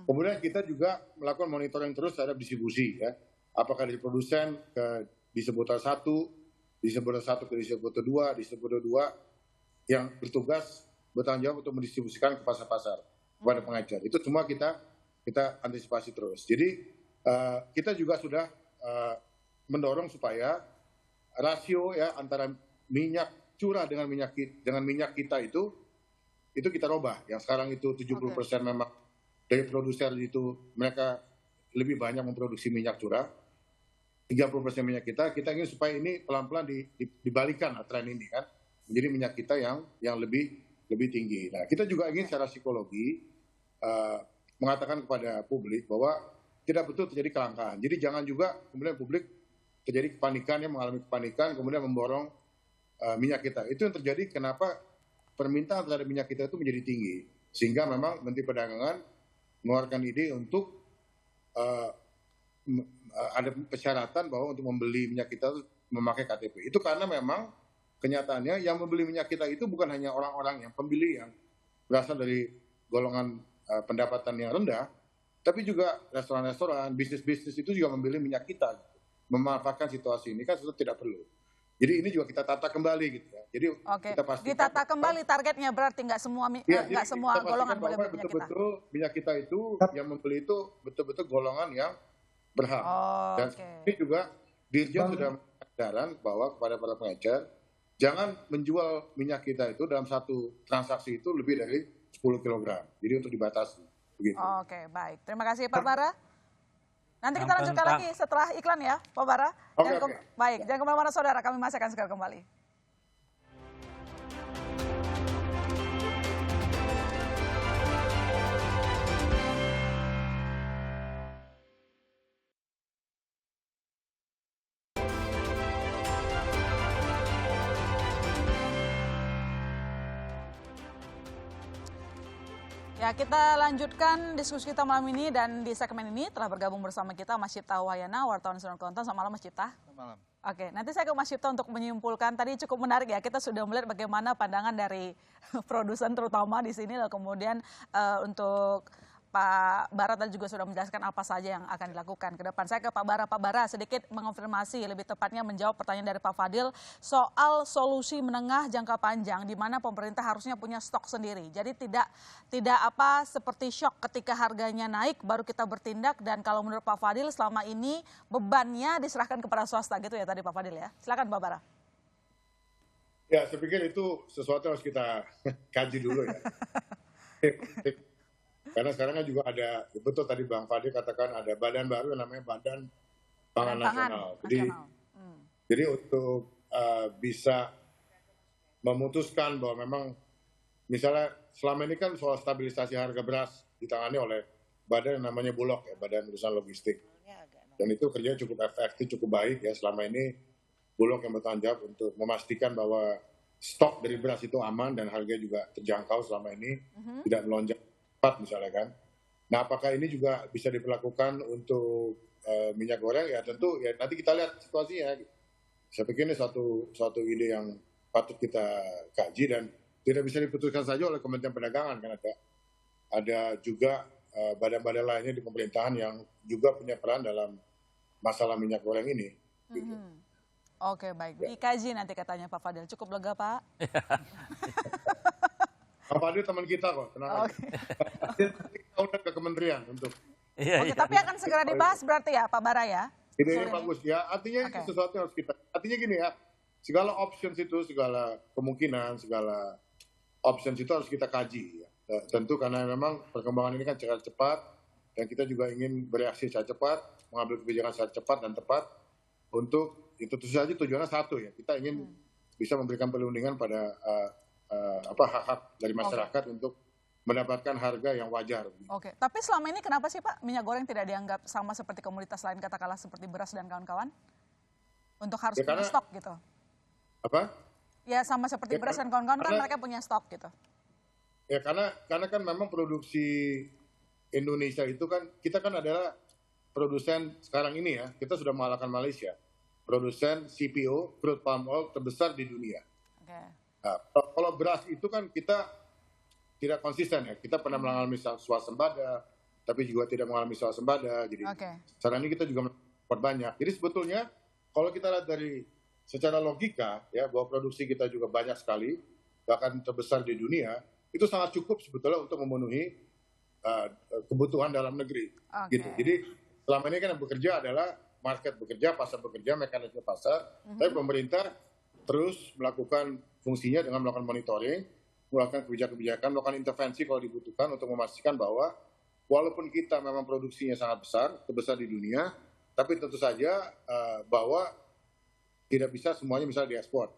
Kemudian kita juga melakukan monitoring terus terhadap distribusi, ya. Apakah dari produsen ke distributor 1, distributor 1 ke distributor 2, distributor 2 yang bertugas bertanggung jawab untuk mendistribusikan ke pasar-pasar kepada pengecer. Itu semua kita antisipasi terus. Jadi kita juga sudah mendorong supaya rasio ya antara minyak curah dengan minyak kita itu kita robah. Yang sekarang itu 70% memang dari produser itu mereka lebih banyak memproduksi minyak curah, 30% minyak kita ingin supaya ini pelan-pelan dibalikan tren ini kan, menjadi minyak kita yang lebih tinggi. Nah, kita juga ingin secara psikologi mengatakan kepada publik bahwa tidak betul terjadi kelangkaan. Jadi jangan juga kemudian publik terjadi kepanikan, mengalami kepanikan, kemudian memborong minyak kita. Itu yang terjadi kenapa permintaan terhadap minyak kita itu menjadi tinggi. Sehingga memang Menteri Perdagangan mengeluarkan ide untuk ada persyaratan bahwa untuk membeli minyak kita harus memakai KTP. Itu karena memang kenyataannya yang membeli minyak kita itu bukan hanya orang-orang yang pembeli yang berasal dari golongan pendapatan yang rendah, tapi juga restoran-restoran, bisnis-bisnis itu juga membeli minyak kita. Memanfaatkan situasi ini kan sudah tidak perlu. Jadi ini juga kita tata kembali gitu ya. Jadi kita pastikan ditata kembali targetnya, berarti nggak semua golongan boleh beli minyak kita. Betul-betul minyak kita itu yang membeli itu betul-betul golongan yang berhak. Dan ini juga Dirjen sudah mengajaran bahwa kepada para pengecer jangan menjual minyak kita itu dalam satu transaksi itu lebih dari 10 kg. Jadi untuk dibatasi. Begitu. Oke, baik. Terima kasih Pak Bara. Nanti kita lanjutkan lagi setelah iklan ya, Pak Bara. Baik, jangan kemana-mana saudara, kami masih akan segera kembali. Ya, kita lanjutkan diskusi kita malam ini, dan di segmen ini telah bergabung bersama kita Mas Cipta Wahyana, wartawan Nasional Konten. Selamat malam Mas Cipta. Selamat malam. Oke, nanti saya ke Mas Cipta untuk menyimpulkan. Tadi cukup menarik ya, kita sudah melihat bagaimana pandangan dari produsen terutama di sini, lalu kemudian untuk Pak Bara tadi juga sudah menjelaskan apa saja yang akan dilakukan ke depan. Saya ke Pak Bara. Pak Bara sedikit mengonfirmasi, lebih tepatnya menjawab pertanyaan dari Pak Fadil soal solusi menengah jangka panjang di mana pemerintah harusnya punya stok sendiri. Jadi tidak seperti shock ketika harganya naik baru kita bertindak, dan kalau menurut Pak Fadil selama ini bebannya diserahkan kepada swasta gitu ya tadi Pak Fadil ya. Silakan Pak Bara. Ya, saya pikir itu sesuatu yang harus kita kaji dulu ya. Karena sekarang kan juga ada, betul tadi Bang Fadil katakan ada badan baru yang namanya Badan Pangan Nasional. Jadi untuk bisa memutuskan bahwa memang misalnya selama ini kan soal stabilisasi harga beras ditangani oleh badan yang namanya Bulog ya, Badan Urusan Logistik. Dan itu kerjanya cukup efektif, cukup baik ya. Selama ini Bulog yang bertanggung jawab untuk memastikan bahwa stok dari beras itu aman dan harga juga terjangkau selama ini, tidak melonjak misalnya kan. Nah, apakah ini juga bisa diperlakukan untuk minyak goreng? Ya tentu ya nanti kita lihat situasinya. Saya pikir ini suatu ide yang patut kita kaji dan tidak bisa diputuskan saja oleh Kementerian Perdagangan, kan ada juga badan-badan lainnya di pemerintahan yang juga punya peran dalam masalah minyak goreng ini. Gitu. Oke, baik. Dikaji nanti katanya Pak Fadil. Cukup lega, Pak? Pak Fadil teman kita kok, tenang aja. Kita undang ke kementerian untuk. Tapi akan segera dibahas berarti ya Pak Bara ya? Ini bagus ya, artinya itu sesuatu yang harus kita, artinya gini ya, segala options itu, segala kemungkinan, segala options itu harus kita kaji ya. Tentu karena memang perkembangan ini kan sangat cepat, dan kita juga ingin bereaksi secara cepat, mengambil kebijakan secara cepat dan tepat, untuk itu tentu saja tujuannya satu ya, kita ingin bisa memberikan perlindungan pada hak-hak dari masyarakat untuk mendapatkan harga yang wajar. Oke, tapi selama ini kenapa sih Pak minyak goreng tidak dianggap sama seperti komoditas lain, katakanlah seperti beras dan kawan-kawan? Untuk harus punya stok gitu. Apa? Ya sama seperti beras dan kawan-kawan kan mereka punya stok gitu. Ya karena kan memang produksi Indonesia itu kan, kita kan adalah produsen sekarang ini ya, kita sudah mengalahkan Malaysia. Produsen CPO, crude palm oil terbesar di dunia. Nah, kalau beras itu kan kita tidak konsisten ya. Kita pernah mengalami swasembada, tapi juga tidak mengalami swasembada. Jadi sekarang ini kita juga mengalami banyak. Jadi sebetulnya kalau kita lihat dari secara logika ya, bahwa produksi kita juga banyak sekali, bahkan terbesar di dunia, itu sangat cukup sebetulnya untuk memenuhi kebutuhan dalam negeri. Gitu. Jadi selama ini kan yang bekerja adalah market bekerja, pasar bekerja, mekanisme pasar. Tapi pemerintah terus melakukan fungsinya dengan melakukan monitoring, melakukan kebijakan-kebijakan, melakukan intervensi kalau dibutuhkan untuk memastikan bahwa walaupun kita memang produksinya sangat besar, terbesar di dunia, tapi tentu saja bahwa tidak bisa semuanya misalnya diekspor.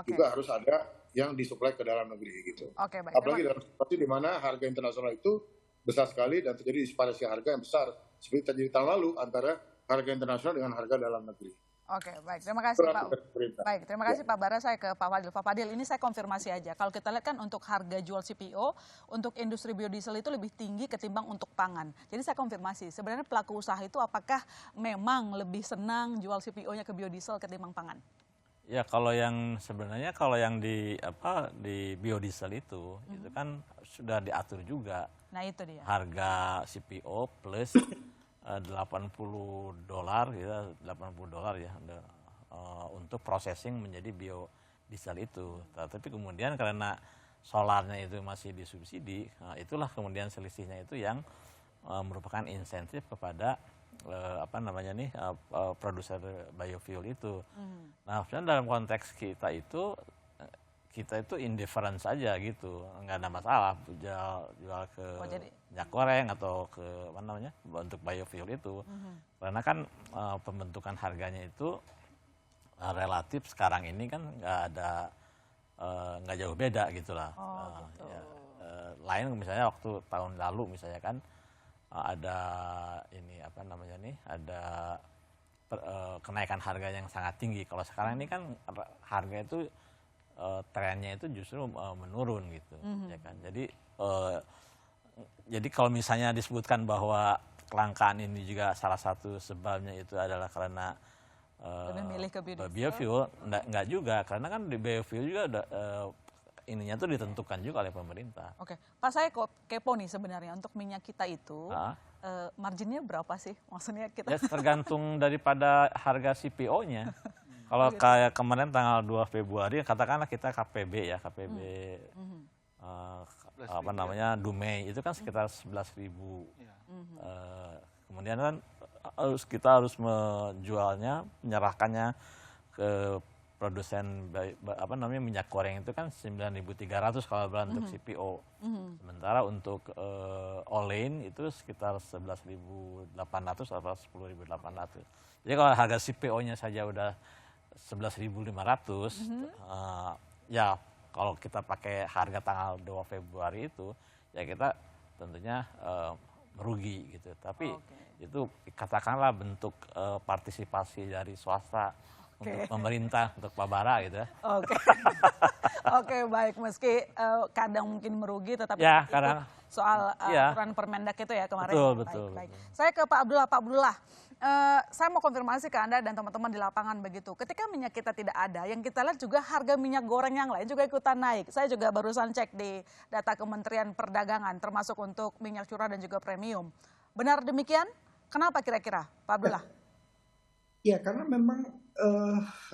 Juga harus ada yang disuplai ke dalam negeri gitu. Baik. Apalagi dalam situasi di mana harga internasional itu besar sekali dan terjadi disparasi harga yang besar seperti terjadi tahun lalu antara harga internasional dengan harga dalam negeri. Baik. Terima kasih Pak. Baik, terima kasih Pak Bara. Saya ke Pak Fadil. Pak Fadil, ini saya konfirmasi aja. Kalau kita lihat kan untuk harga jual CPO untuk industri biodiesel itu lebih tinggi ketimbang untuk pangan. Jadi saya konfirmasi, sebenarnya pelaku usaha itu apakah memang lebih senang jual CPO-nya ke biodiesel ketimbang pangan? Ya kalau yang sebenarnya kalau yang di biodiesel itu kan sudah diatur juga. Nah itu dia. Harga CPO plus $80 ya, $80 ya untuk processing menjadi biodiesel itu. Tapi kemudian karena solarnya itu masih disubsidi, itulah kemudian selisihnya itu yang merupakan insentif kepada produser biofuel itu. Nah, dalam konteks kita itu indifferent saja gitu, nggak ada masalah jual ke minyak goreng atau ke untuk biofuel itu, karena kan pembentukan harganya itu relatif sekarang ini kan nggak jauh beda gitulah. Lain misalnya waktu tahun lalu misalnya kan ada kenaikan harga yang sangat tinggi. Kalau sekarang ini kan harga itu trennya itu justru menurun gitu, ya kan. Jadi kalau misalnya disebutkan bahwa kelangkaan ini juga salah satu sebabnya itu adalah karena milih ke biofuel, enggak juga, karena kan di biofuel juga ininya tuh ditentukan juga oleh pemerintah. Pak, saya kok kepo nih sebenarnya untuk minyak kita itu marginnya berapa sih? Maksudnya kita ya tergantung daripada harga CPO-nya. Kalau kayak kemarin tanggal 2 Februari katakanlah kita KPB Dumai itu kan sekitar 11.000. Kemudian kan kita harus menjualnya, menyerahkannya ke produsen minyak goreng itu kan 9.300 kalau untuk CPO. Sementara untuk olein itu sekitar 11.800 atau 10.800. Jadi kalau harga CPO-nya saja udah 11.500, ya kalau kita pakai harga tanggal 2 Februari itu, ya kita tentunya merugi gitu. Tapi itu katakanlah bentuk partisipasi dari swasta untuk pemerintah, untuk Pak Bara gitu ya. Baik, meski kadang mungkin merugi tetapi ya, itu soal aturan Permendak itu ya kemarin. Betul. Saya ke Pak Abdullah. Pak Abdullah, saya mau konfirmasi ke Anda dan teman-teman di lapangan begitu. Ketika minyak kita tidak ada, yang kita lihat juga harga minyak goreng yang lain juga ikutan naik. Saya juga barusan cek di data Kementerian Perdagangan, termasuk untuk minyak curah dan juga premium. Benar demikian? Kenapa kira-kira, Pak Abdullah? Ya, karena memang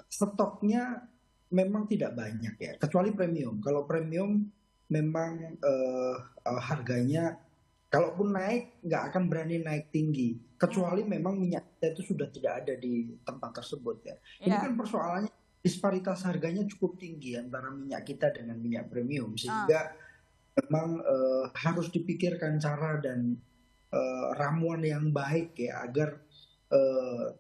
stoknya memang tidak banyak ya, kecuali premium. Kalau premium memang harganya kalaupun naik nggak akan berani naik tinggi, kecuali memang minyak kita itu sudah tidak ada di tempat tersebut ya. Ini kan persoalannya disparitas harganya cukup tinggi antara minyak kita dengan minyak premium, sehingga memang harus dipikirkan cara dan ramuan yang baik ya agar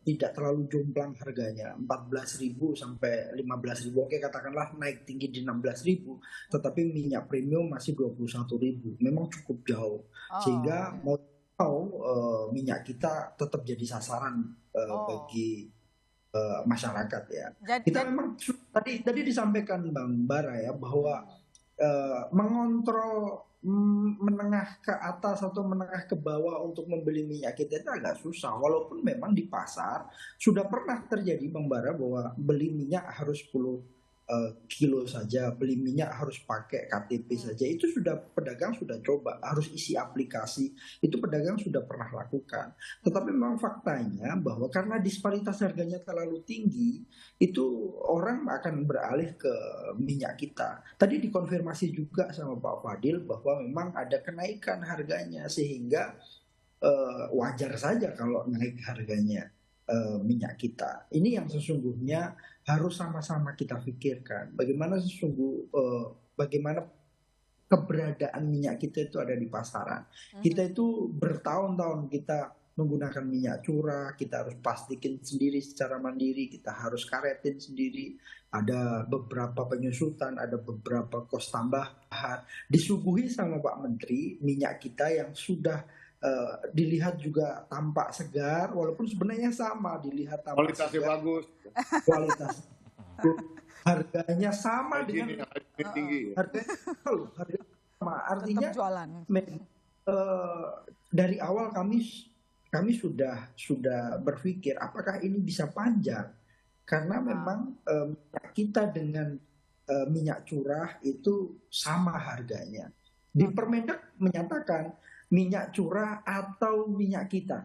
tidak terlalu jomplang harganya, 14.000 sampai 15.000. Oke, katakanlah naik tinggi di 16.000, tetapi minyak premium masih 21.000. Memang cukup jauh. Sehingga mau minyak kita tetap jadi sasaran bagi masyarakat ya. Kita memang tadi disampaikan Bang Bara ya bahwa mengontrol menengah ke atas atau menengah ke bawah untuk membeli minyak kita itu agak susah, walaupun memang di pasar sudah pernah terjadi Bang Bara bahwa beli minyak harus 10 kilo saja, beli minyak harus pakai KTP saja, itu sudah pedagang sudah coba, harus isi aplikasi, itu pedagang sudah pernah lakukan. Tetapi memang faktanya bahwa karena disparitas harganya terlalu tinggi, itu orang akan beralih ke minyak kita. Tadi dikonfirmasi juga sama Pak Fadil bahwa memang ada kenaikan harganya, sehingga wajar saja kalau naik harganya minyak kita. Ini yang sesungguhnya harus sama-sama kita pikirkan. Bagaimana bagaimana keberadaan minyak kita itu ada di pasaran. Kita itu bertahun-tahun kita menggunakan minyak curah, kita harus pastikan sendiri secara mandiri, kita harus karetin sendiri. Ada beberapa penyusutan, ada beberapa kos tambahan. Disuguhi sama Pak Menteri minyak kita yang sudah dilihat juga tampak segar, walaupun sebenarnya sama, dilihat tampak Kualitasnya segar, bagus. kualitas harganya sama dengan tinggi. harganya sama. Artinya Tetap jualan. dari awal kami sudah berpikir apakah ini bisa panjang, karena memang minyak kita dengan minyak curah itu sama harganya. Di Permendak menyatakan minyak curah atau minyak kita.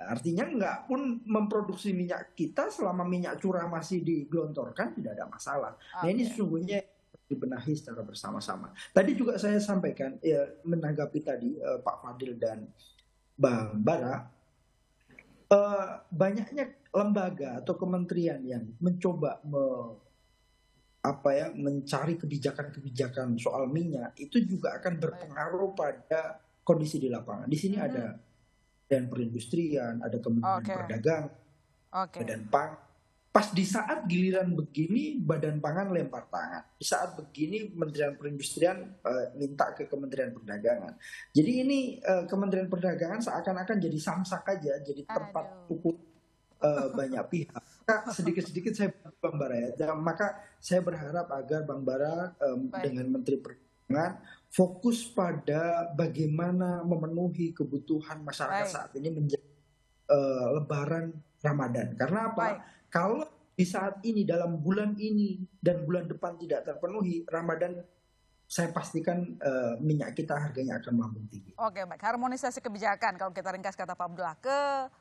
Artinya nggak pun memproduksi minyak kita selama minyak curah masih digelontorkan tidak ada masalah. Nah ini sesungguhnya dibenahi secara bersama-sama. Tadi juga saya sampaikan menanggapi tadi Pak Fadil dan Bang Bara, banyaknya lembaga atau kementerian yang mencoba mencari kebijakan-kebijakan soal minyak, itu juga akan berpengaruh pada kondisi di lapangan. Di sini ada Badan Perindustrian, ada Kementerian Perdagangan, Badan Pangan. Pas di saat giliran begini, Badan Pangan lempar tangan. Di saat begini, Kementerian Perindustrian minta ke Kementerian Perdagangan. Jadi ini Kementerian Perdagangan seakan-akan jadi samsak aja, jadi tempat pukul banyak pihak. Maka sedikit-sedikit saya Bang Bara ya. Maka saya berharap agar Bang Bara dengan Menteri Perdagangan fokus pada bagaimana memenuhi kebutuhan masyarakat saat ini menjadi Lebaran Ramadan. Karena apa? Kalau di saat ini, dalam bulan ini dan bulan depan tidak terpenuhi, Ramadan saya pastikan minyak kita harganya akan melambung tinggi. Oke, baik. Harmonisasi kebijakan, kalau kita ringkas kata Pak Abdullah, ke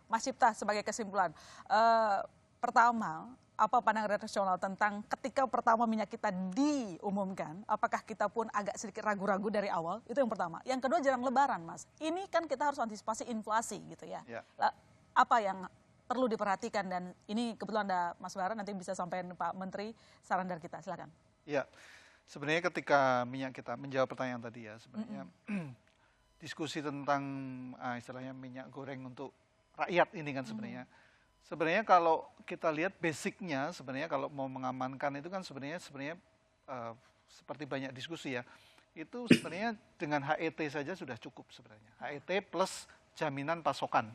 Mas Cipta sebagai kesimpulan. Pertama, apa pandangan redaksional tentang ketika pertama minyak kita diumumkan, apakah kita pun agak sedikit ragu-ragu dari awal? Itu yang pertama. Yang kedua, jelang Lebaran, Mas. Ini kan kita harus antisipasi inflasi gitu ya. Apa yang perlu diperhatikan, dan ini kebetulan ada Mas Bara, nanti bisa sampaikan Pak Menteri saran dari kita. Silakan. Ya, sebenarnya ketika minyak kita, menjawab pertanyaan tadi ya, sebenarnya diskusi tentang istilahnya minyak goreng untuk rakyat ini kan sebenarnya kalau kita lihat basicnya sebenarnya kalau mau mengamankan itu kan sebenarnya seperti banyak diskusi ya, itu sebenarnya dengan HET saja sudah cukup sebenarnya. HET plus jaminan pasokan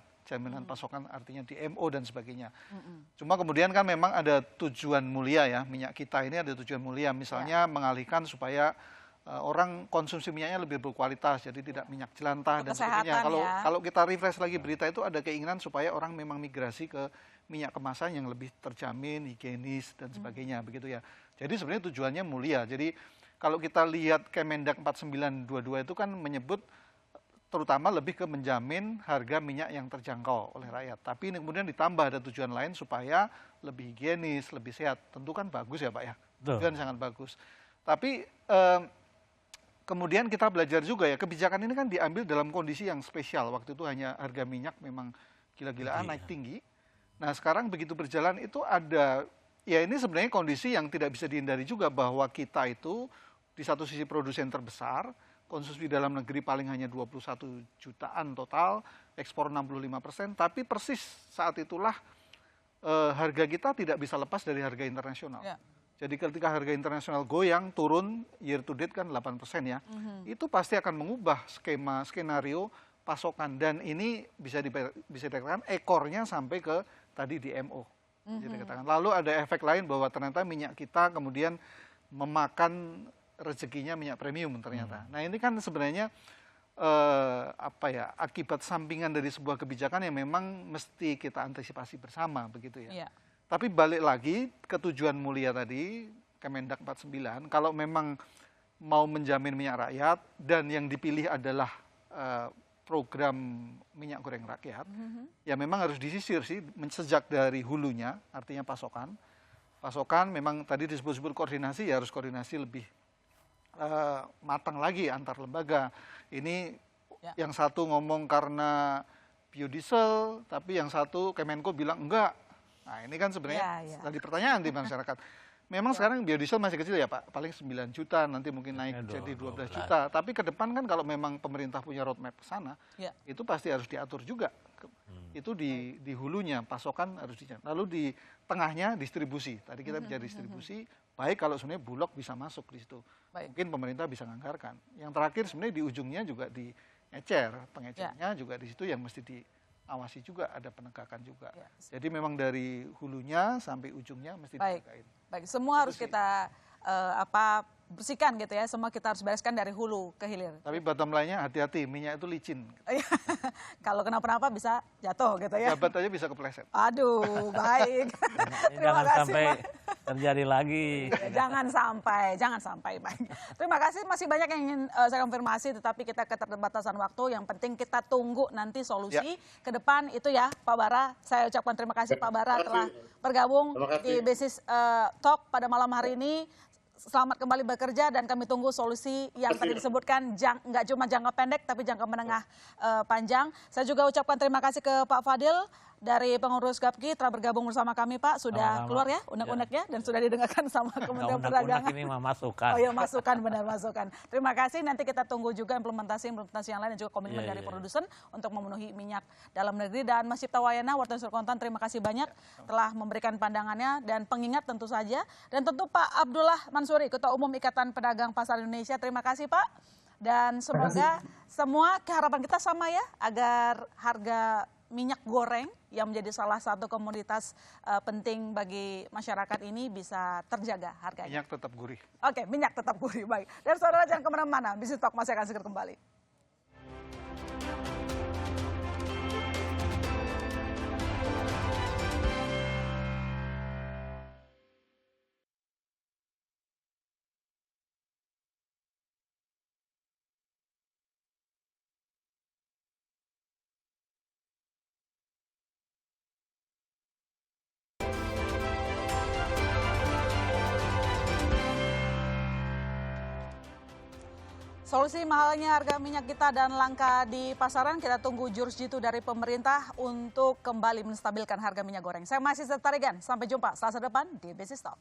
artinya DMO dan sebagainya. Cuma kemudian kan memang ada tujuan mulia ya, minyak kita ini ada tujuan mulia, misalnya mengalihkan supaya orang konsumsi minyaknya lebih berkualitas, jadi tidak minyak jelantah dan sebagainya. Kalau kita refresh lagi berita itu ada keinginan supaya orang memang migrasi ke minyak kemasan yang lebih terjamin, higienis dan sebagainya begitu ya. Jadi sebenarnya tujuannya mulia. Jadi kalau kita lihat Kemendak 4922 itu kan menyebut terutama lebih ke menjamin harga minyak yang terjangkau oleh rakyat. Tapi ini kemudian ditambah ada tujuan lain supaya lebih higienis, lebih sehat. Tentu kan bagus ya Pak ya. Tujuan sangat bagus. Tapi kemudian kita belajar juga ya, kebijakan ini kan diambil dalam kondisi yang spesial. Waktu itu hanya harga minyak memang gila-gilaan naik tinggi. Nah sekarang begitu berjalan itu ada, ya ini sebenarnya kondisi yang tidak bisa dihindari juga bahwa kita itu di satu sisi produsen terbesar, konsumsi dalam negeri paling hanya 21 jutaan total, ekspor 65%, tapi persis saat itulah harga kita tidak bisa lepas dari harga internasional. Jadi ketika harga internasional goyang, turun, year to date kan 8% ya, itu pasti akan mengubah skenario pasokan. Dan ini bisa dikatakan ekornya sampai ke tadi DMO. Lalu ada efek lain bahwa ternyata minyak kita kemudian memakan rezekinya minyak premium ternyata. Nah ini kan sebenarnya akibat sampingan dari sebuah kebijakan yang memang mesti kita antisipasi bersama begitu ya. Tapi balik lagi ke tujuan mulia tadi, Kemendak 49, kalau memang mau menjamin minyak rakyat dan yang dipilih adalah program minyak goreng rakyat, ya memang harus disisir sih sejak dari hulunya, artinya pasokan. Pasokan memang tadi disebut-sebut koordinasi, ya harus koordinasi lebih matang lagi antar lembaga. Ini yang satu ngomong karena biodiesel, tapi yang satu Kemenko bilang enggak. Nah ini kan sebenarnya tadi pertanyaan di masyarakat. Memang sekarang biodiesel masih kecil ya Pak, paling 9 juta, nanti mungkin naik jadi 12 juta. Tapi ke depan kan kalau memang pemerintah punya roadmap ke sana, itu pasti harus diatur juga. Itu di hulunya, pasokan harus dijalan. Lalu di tengahnya distribusi. Tadi kita bicara distribusi, baik kalau sebenarnya Bulog bisa masuk di situ. Mungkin pemerintah bisa nganggarkan. Yang terakhir sebenarnya di ujungnya juga di ecer, pengecernya juga di situ yang mesti diawasi juga, ada penegakan juga. Jadi memang dari hulunya sampai ujungnya mesti ditegakkan. Baik, semua harus kita bersihkan gitu ya, semua kita harus bereskan dari hulu ke hilir. Tapi bottom line-nya hati-hati, minyak itu licin. Kalau kenapa-napa bisa jatuh gitu ya. Jabat aja bisa kepleset. Aduh, baik. Jangan sampai terjadi lagi. Jangan sampai. Baik. Terima kasih, masih banyak yang ingin saya konfirmasi, tetapi kita keterbatasan waktu. Yang penting kita tunggu nanti solusi ke depan itu ya, Pak Bara. Saya ucapkan terima kasih Pak Bara telah bergabung di Business Talk pada malam hari ini. Selamat kembali bekerja dan kami tunggu solusi yang tadi disebutkan, nggak cuma jangka pendek tapi jangka menengah panjang. Saya juga ucapkan terima kasih ke Pak Fadil dari pengurus GAPKI telah bergabung bersama kami Pak. Sudah keluar ya unek-uneknya dan sudah didengarkan sama Kementerian Perdagangan. Ini mah masukan. Oh iya masukan, benar masukan. Terima kasih, nanti kita tunggu juga implementasi yang lain dan juga komitmen dari produsen untuk memenuhi minyak dalam negeri. Dan Mas Cipta Wayana, Warta Kontan, terima kasih banyak telah memberikan pandangannya dan pengingat tentu saja. Dan tentu Pak Abdullah Mansuri, Ketua Umum Ikatan Pedagang Pasar Indonesia, terima kasih Pak. Dan semoga semua harapan kita sama ya, agar harga minyak goreng yang menjadi salah satu komoditas penting bagi masyarakat ini bisa terjaga harganya. Minyak tetap gurih. Oke, minyak tetap gurih, baik. Dan saudara jangan kemana-mana, Business Talk masih akan segera kembali. Solusi mahalnya harga minyak kita dan langka di pasaran, kita tunggu jurus jitu dari pemerintah untuk kembali menstabilkan harga minyak goreng. Saya masih Setarigan, sampai jumpa Selasa depan di Business Talk.